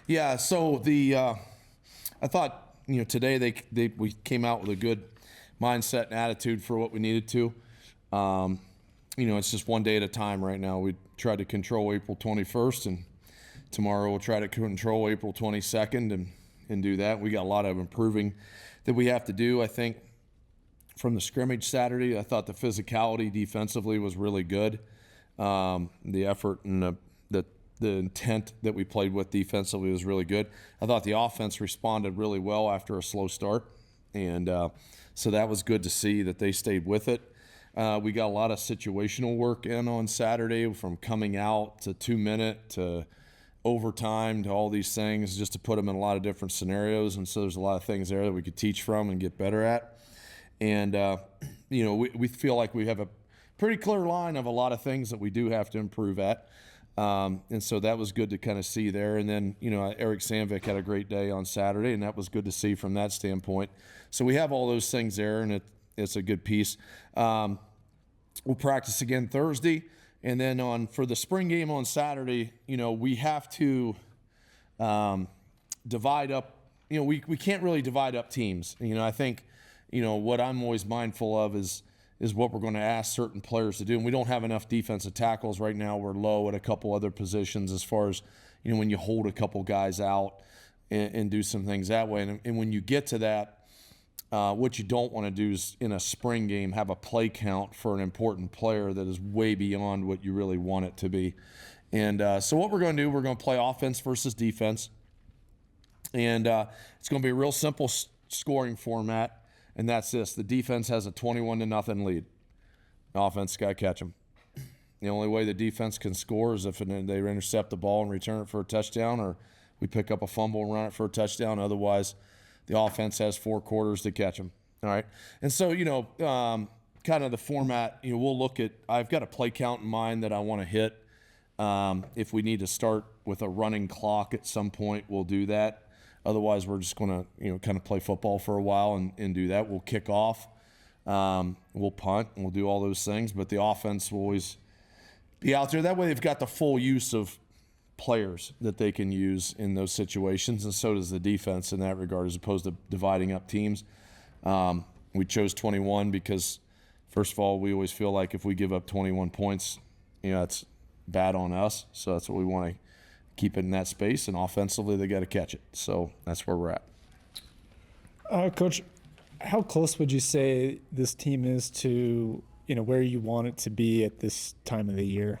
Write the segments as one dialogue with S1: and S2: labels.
S1: Yeah, so I thought today we came out with a good mindset and attitude for what we needed to. It's just one day at a time right now. We tried to control April 21st, and tomorrow we'll try to control April 22nd and do that. We got a lot of improving that we have to do. I think from the scrimmage Saturday, I thought the physicality defensively was really good. The effort and the intent that we played with defensively was really good. I thought the offense responded really well after a slow start, and so that was good to see that they stayed with it. We got a lot of situational work in on Saturday, from coming out to 2-minute to overtime to all these things, just to put them in a lot of different scenarios. And so there's a lot of things there that we could teach from and get better at. And, we feel like we have a pretty clear line of a lot of things that we do have to improve at. And so that was good to kind of see there. And then, Eric Sandvik had a great day on Saturday, and that was good to see from that standpoint. So we have all those things there, and it's a good piece. We'll practice again Thursday. And then for the spring game on Saturday, we have to divide up. We can't really divide up teams. I think, what I'm always mindful of is what we're going to ask certain players to do. And we don't have enough defensive tackles right now. We're low at a couple other positions as far as, when you hold a couple guys out and do some things that way. And when you get to that, what you don't want to do is, in a spring game, have a play count for an important player that is way beyond what you really want it to be. And so what we're going to do, we're going to play offense versus defense. And it's going to be a real simple scoring format. And that's this: the defense has a 21-0 lead. The offense got to catch them. The only way the defense can score is if they intercept the ball and return it for a touchdown, or we pick up a fumble and run it for a touchdown. Otherwise, the offense has 4 quarters to catch them. All right. And so, kind of the format, we'll look at, I've got a play count in mind that I want to hit. If we need to start with a running clock at some point, we'll do that. Otherwise, we're just going to, kind of play football for a while and do that. We'll kick off. We'll punt, and we'll do all those things. But the offense will always be out there. That way they've got the full use of players that they can use in those situations, and so does the defense in that regard, as opposed to dividing up teams. We chose 21 because, first of all, we always feel like if we give up 21 points, it's bad on us. So that's what we want to keep it in that space, and offensively they got to catch it. So that's where we're at.
S2: Coach, how close would you say this team is to where you want it to be at this time of the year?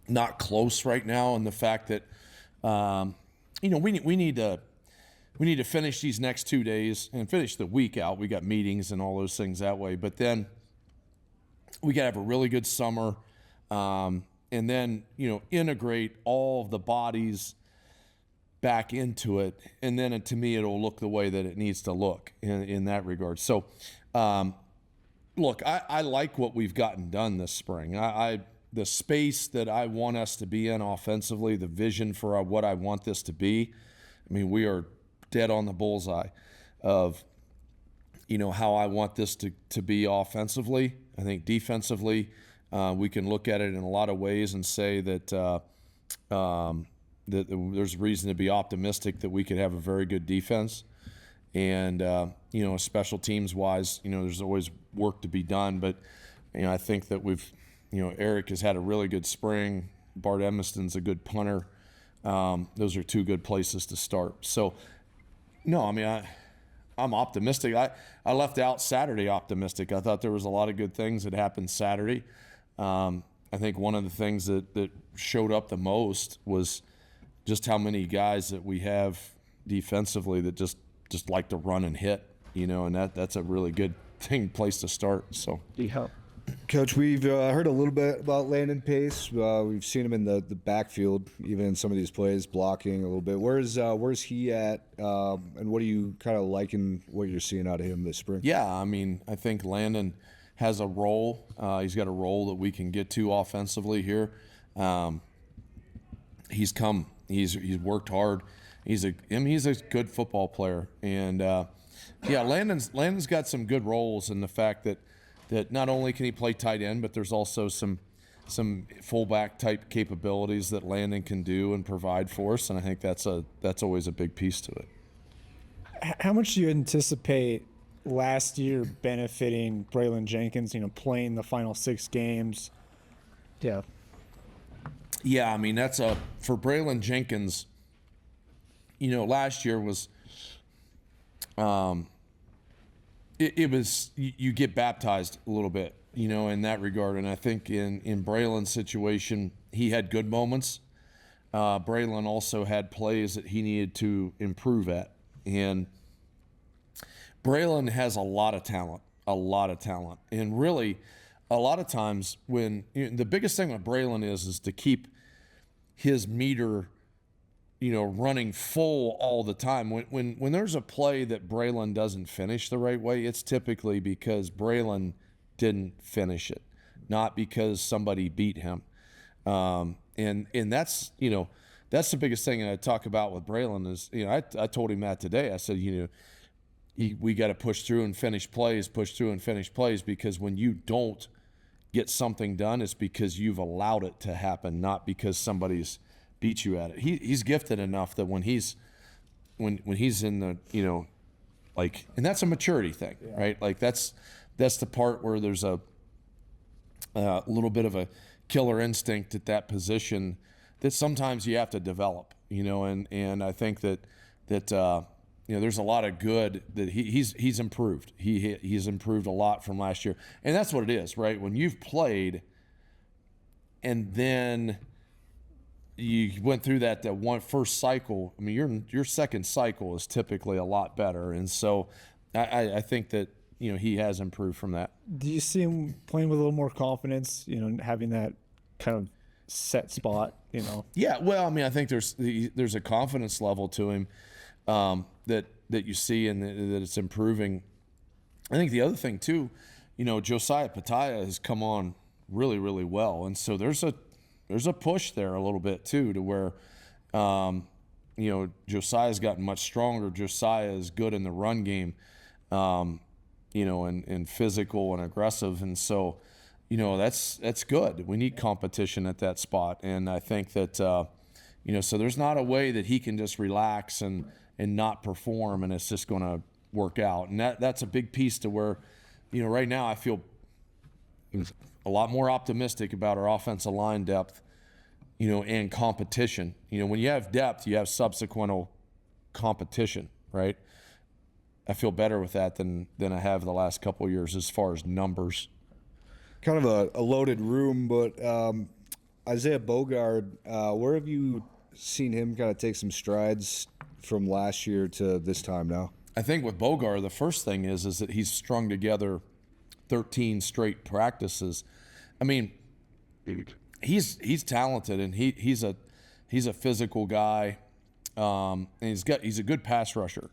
S1: Not close right now, and the fact that we need to finish these next 2 days and finish the week out. We got meetings and all those things that way, but then we got to have a really good summer. And then, integrate all of the bodies back into it. And then, to me, it'll look the way that it needs to look in that regard. So, look, I like what we've gotten done this spring. The space that I want us to be in offensively, the vision for what I want this to be, we are dead on the bullseye of, how I want this to be offensively. I think defensively, we can look at it in a lot of ways and say that that there's reason to be optimistic that we could have a very good defense. And, special teams wise, there's always work to be done. But, I think that Eric has had a really good spring. Bart Emiston's a good punter. Those are 2 good places to start. So, no, I'm optimistic. I left out Saturday optimistic. I thought there was a lot of good things that happened Saturday. I think one of the things that showed up the most was just how many guys that we have defensively that just like to run and hit, and that's a really good place to start. So,
S2: yeah.
S3: Coach, we've heard a little bit about Landon Pace. We've seen him in the backfield, even in some of these plays, blocking a little bit. Where's he at, and what are you kind of liking what you're seeing out of him this spring?
S1: Yeah, I think Landon has a role. He's got a role that we can get to offensively here. He's worked hard. He's a good football player, and Landon's got some good roles in the fact that not only can he play tight end, but there's also some some fullback type capabilities that Landon can do and provide for us, and I think that's always a big piece to it.
S2: How much do you anticipate last year benefiting Braylon Jenkins, playing the final 6 games? Yeah.
S1: Yeah, I mean, for Braylon Jenkins, last year was, it was, you get baptized a little bit, in that regard. And I think in Braylon's situation, he had good moments. Braylon also had plays that he needed to improve at. And Braylon has a lot of talent. And really, a lot of times when the biggest thing with Braylon is to keep his meter, running full all the time. When there's a play that Braylon doesn't finish the right way, it's typically because Braylon didn't finish it, not because somebody beat him. And that's that's the biggest thing that I talk about with Braylon is I told him that today. I said we got to push through and finish plays, because when you don't get something done, it's because you've allowed it to happen, not because somebody's beat you at it. He's gifted enough that when he's in the and that's a maturity thing, right? Like that's the part where there's a little bit of a killer instinct at that position that sometimes you have to develop, and I think that there's a lot of good that he's improved. He's improved a lot from last year, and that's what it is, right? When you've played, and then you went through that one first cycle. I mean, your second cycle is typically a lot better, and so I think that he has improved from that.
S2: Do you see him playing with a little more confidence? Having that kind of set spot.
S1: Yeah, well, I mean, I think there's a confidence level to him that you see, and that it's improving. I think the other thing too, Josiah Pataya has come on really, really well, and so there's a push there a little bit too, to where Josiah's gotten much stronger. Josiah is good in the run game, and physical and aggressive, and so that's good. We need competition at that spot, and I think that so there's not a way that he can just relax and not perform, and it's just going to work out. And that's a big piece to where, right now I feel a lot more optimistic about our offensive line depth, and competition. When you have depth, you have subsequent competition, right? I feel better with that than I have the last couple of years as far as numbers.
S3: Kind of a loaded room, but Isaiah Bogard, where have you seen him kind of take some strides from last year to this time now?
S1: I think with Bogard, the first thing is that he's strung together 13 straight practices. I mean, he's talented, and he's a physical guy, and he's a good pass rusher.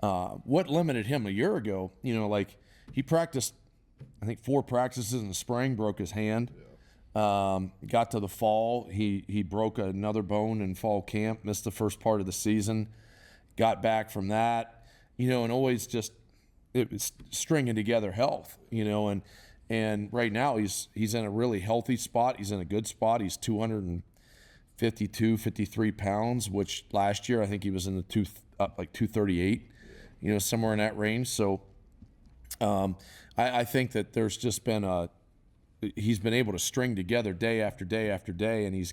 S1: What limited him a year ago, he practiced, I think 4 practices in the spring, broke his hand. Got to the fall, he broke another bone in fall camp, missed the first part of the season, got back from that, and always just it was stringing together health, and right now he's in a really healthy spot. He's in a good spot. He's 252, 53 pounds, which last year I think he was in the 238, somewhere in that range. So I think that there's just been he's been able to string together day after day after day, and he's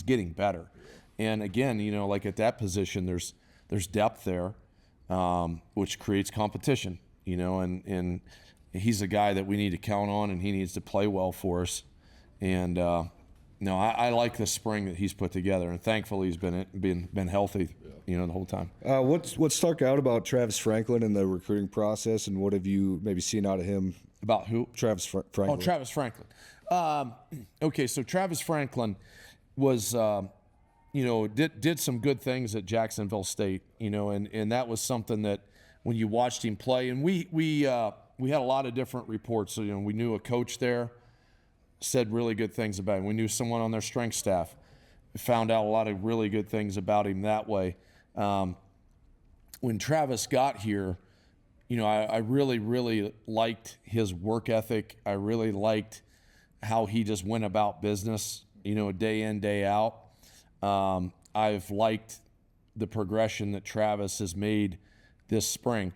S1: getting better. And again, at that position, there's depth there, which creates competition, and he's a guy that we need to count on, and he needs to play well for us. And I like the spring that he's put together, and thankfully he's been healthy, the whole time.
S3: What stuck out about Travis Franklin in the recruiting process, and what have you maybe seen out of him?
S1: About who?
S3: Travis Franklin.
S1: Oh, Travis Franklin. Okay, so Travis Franklin was, did some good things at Jacksonville State, and that was something that when you watched him play, and we had a lot of different reports. So, we knew a coach there said really good things about him. We knew someone on their strength staff. We found out a lot of really good things about him that way. When Travis got here, I really, really liked his work ethic. I really liked how he just went about business, day in, day out. I've liked the progression that Travis has made this spring.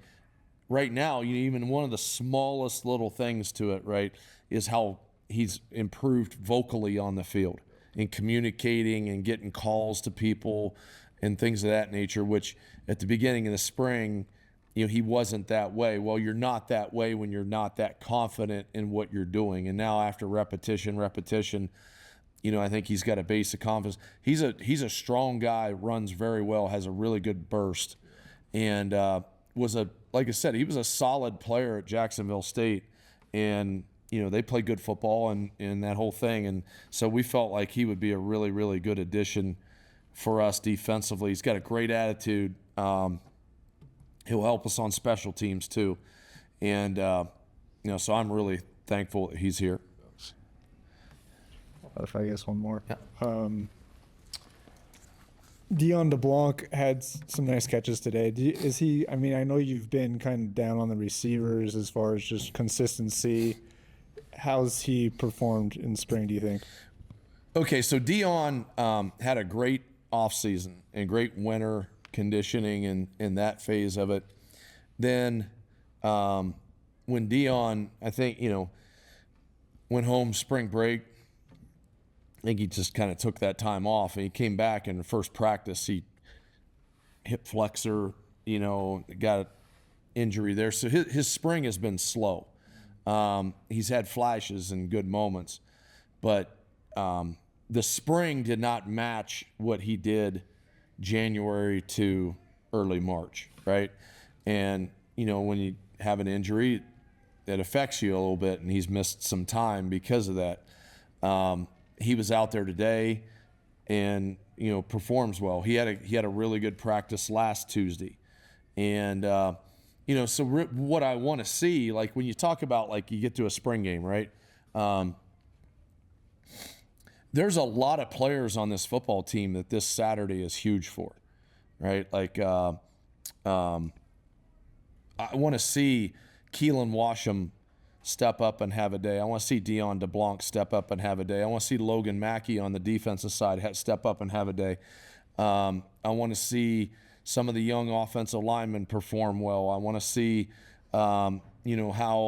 S1: Right now, even one of the smallest little things to it, right, is how he's improved vocally on the field and communicating and getting calls to people and things of that nature, which at the beginning of the spring, he wasn't that way. Well, you're not that way when you're not that confident in what you're doing. And now after repetition, I think he's got a base of confidence. He's a strong guy, runs very well, has a really good burst, and like I said, he was a solid player at Jacksonville State, and they play good football and that whole thing. And so we felt like he would be a really, really good addition for us defensively. He's got a great attitude. He'll help us on special teams too. And, so I'm really thankful that he's here.
S2: If I guess one more.
S1: Yeah.
S2: Dion DeBlanc had some nice catches today. Is he, I know you've been kind of down on the receivers as far as just consistency. How's he performed in spring, do you think?
S1: Okay, so Dion had a great offseason and great winter conditioning in that phase of it. Then when Dion, I think, went home spring break, I think he just kind of took that time off, and he came back in the first practice. He hip flexor, got an injury there. So his spring has been slow. He's had flashes and good moments, but the spring did not match what he did January to early March, right? And, when you have an injury, it affects you a little bit, and he's missed some time because of that. He was out there today and, performs well. He had a really good practice last Tuesday. And, so what I want to see, like when you talk about, like, you get to a spring game, right? There's a lot of players on this football team that this Saturday is huge for, right? Like, I want to see Keelan Washam step up and have a day. I want to see Dion DeBlanc step up and have a day. I want to see Logan Mackey on the defensive side step up and have a day. I want to see some of the young offensive linemen perform well. I want to see, how,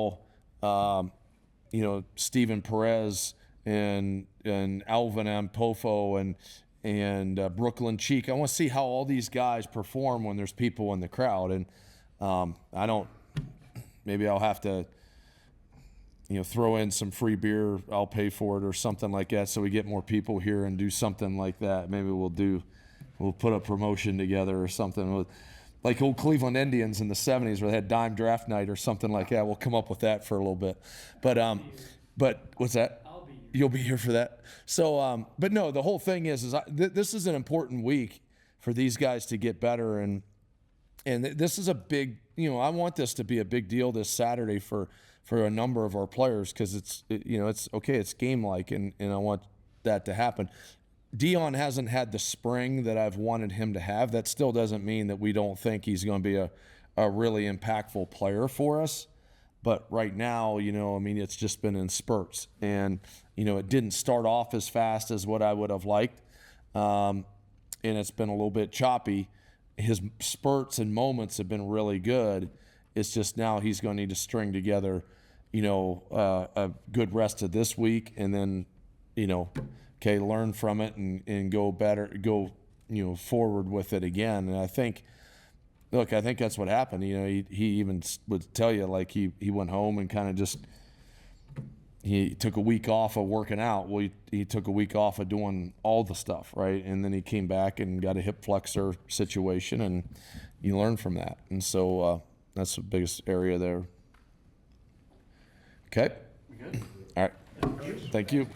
S1: Steven Perez and Alvin Ampofo and Brooklyn Cheek. I want to see how all these guys perform when there's people in the crowd. And maybe I'll have to, throw in some free beer. I'll pay for it or something like that, so we get more people here and do something like that. Maybe we'll put a promotion together or something like old Cleveland Indians in the 70s where they had dime draft night or something like that. We'll come up with that for a little bit. But what's that? You'll be here for that. So, but no, the whole thing is this is an important week for these guys to get better, and this is a big, I want this to be a big deal this Saturday for a number of our players, because it's okay, it's game-like, and I want that to happen. Dion hasn't had the spring that I've wanted him to have. That still doesn't mean that we don't think he's going to be a really impactful player for us. But right now, it's just been in spurts. And, it didn't start off as fast as what I would have liked. And it's been a little bit choppy. His spurts and moments have been really good. It's just now he's going to need to string together, a good rest of this week, and then, learn from it and go forward with it again. And I think that's what happened. He even would tell you, like, he went home and kind of he took a week off of working out. Well, he took a week off of doing all the stuff, right? And then he came back and got a hip flexor situation, and you learn from that. And so that's the biggest area there. Okay?
S4: We good?
S1: All right. Thank you.